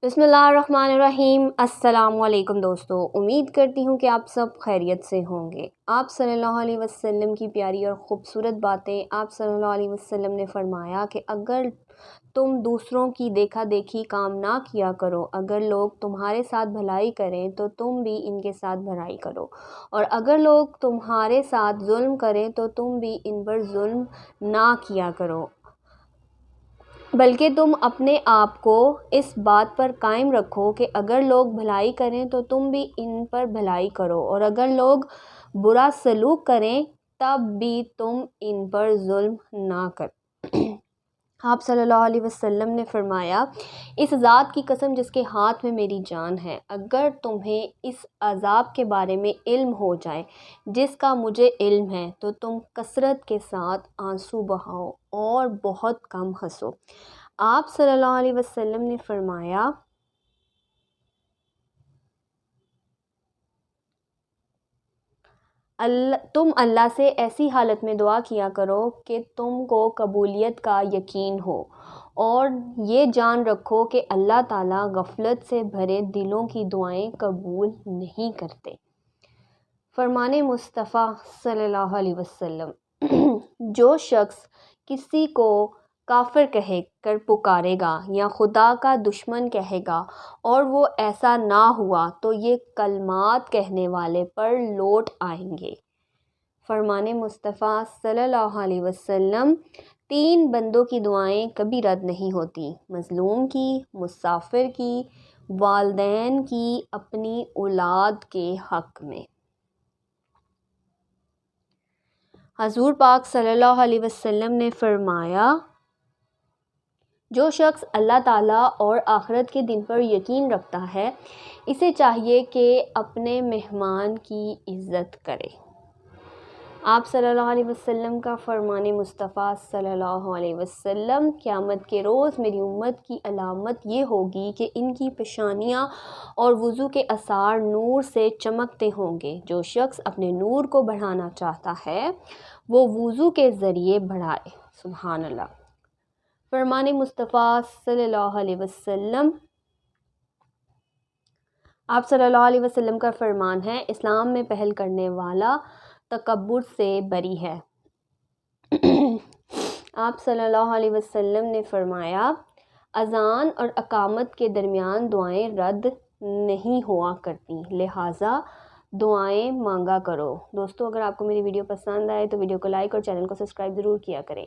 बिस्मिल्लाहिर्रहमानिर्रहीम। अस्सलाम वालेकुम दोस्तों, उम्मीद करती हूँ कि आप सब खैरियत से होंगे। आप सल्लल्लाहु अलैहि वसल्लम की प्यारी और ख़ूबसूरत बातें। आप सल्लल्लाहु अलैहि वसल्लम ने फ़रमाया कि अगर तुम दूसरों की देखा देखी काम ना किया करो, अगर लोग तुम्हारे साथ भलाई करें तो तुम भी इनके साथ भलाई करो, और अगर लोग तुम्हारे साथ जुल्म करें तो तुम भी इन पर जुल्म ना किया करो, बल्कि तुम अपने आप को इस बात पर कायम रखो कि अगर लोग भलाई करें तो तुम भी इन पर भलाई करो, और अगर लोग बुरा सलूक करें तब भी तुम इन पर जुल्म ना कर। आप सल्लल्लाहु अलैहि वसल्लम ने फरमाया, इस ज़ात की कसम जिसके हाथ में मेरी जान है, अगर तुम्हें इस अज़ाब के बारे में इल्म हो जाए जिसका मुझे इल्म है तो तुम कसरत के साथ आंसू बहाओ और बहुत कम हंसो। आप सल्लल्लाहु अलैहि वसल्लम ने फरमाया, तुम अल्लाह से ऐसी हालत में दुआ किया करो कि तुमको कबूलियत का यकीन हो, और ये जान रखो कि अल्लाह ताला गफलत से भरे दिलों की दुआएं कबूल नहीं करते। फरमाने मुस्तफ़ा सल्लल्लाहु अलैहि वसल्लम, जो शख्स किसी को काफिर कह कर पुकारेगा या खुदा का दुश्मन कहेगा और वो ऐसा ना हुआ तो ये कलमात कहने वाले पर लौट आएंगे। फरमाने मुस्तफ़ा सल्लल्लाहु अलैहि वसल्लम, 3 बंदों की दुआएं कभी रद्द नहीं होती, मज़लूम की, मुसाफिर की, वालिदैन की अपनी औलाद के हक़ में। हज़ूर पाक सल्लल्लाहु अलैहि वसल्लम ने फ़रमाया, जो शख्स अल्लाह ताला और आखिरत के दिन पर यकीन रखता है, इसे चाहिए कि अपने मेहमान की इज़्ज़त करे। आप सल्लल्लाहु अलैहि वसल्लम का फ़रमाने मुस्तफ़ा सल्लल्लाहु अलैहि वसल्लम, क़यामत के रोज़ मेरी उम्मत की अलामत ये होगी कि इनकी पेशानियाँ और वज़ू के आसार नूर से चमकते होंगे। जो शख्स अपने नूर को बढ़ाना चाहता है वो वज़ू के ज़रिए बढ़ाए। सुभान अल्लाह। फरमाने मुस्तफ़ा सल्लल्लाहु अलैहि वसल्लम, आप सल्लल्लाहु अलैहि वसल्लम का फ़रमान है, इस्लाम में पहल करने वाला तकब्बुर से बरी है। आप सल्लल्लाहु अलैहि वसल्लम ने फ़रमाया, अज़ान और अकामत के दरमियान दुआएं रद्द नहीं हुआ करती, लिहाजा दुआएं मांगा करो। दोस्तों, अगर आपको मेरी वीडियो पसंद आए तो वीडियो को लाइक और चैनल को सब्सक्राइब ज़रूर किया करें।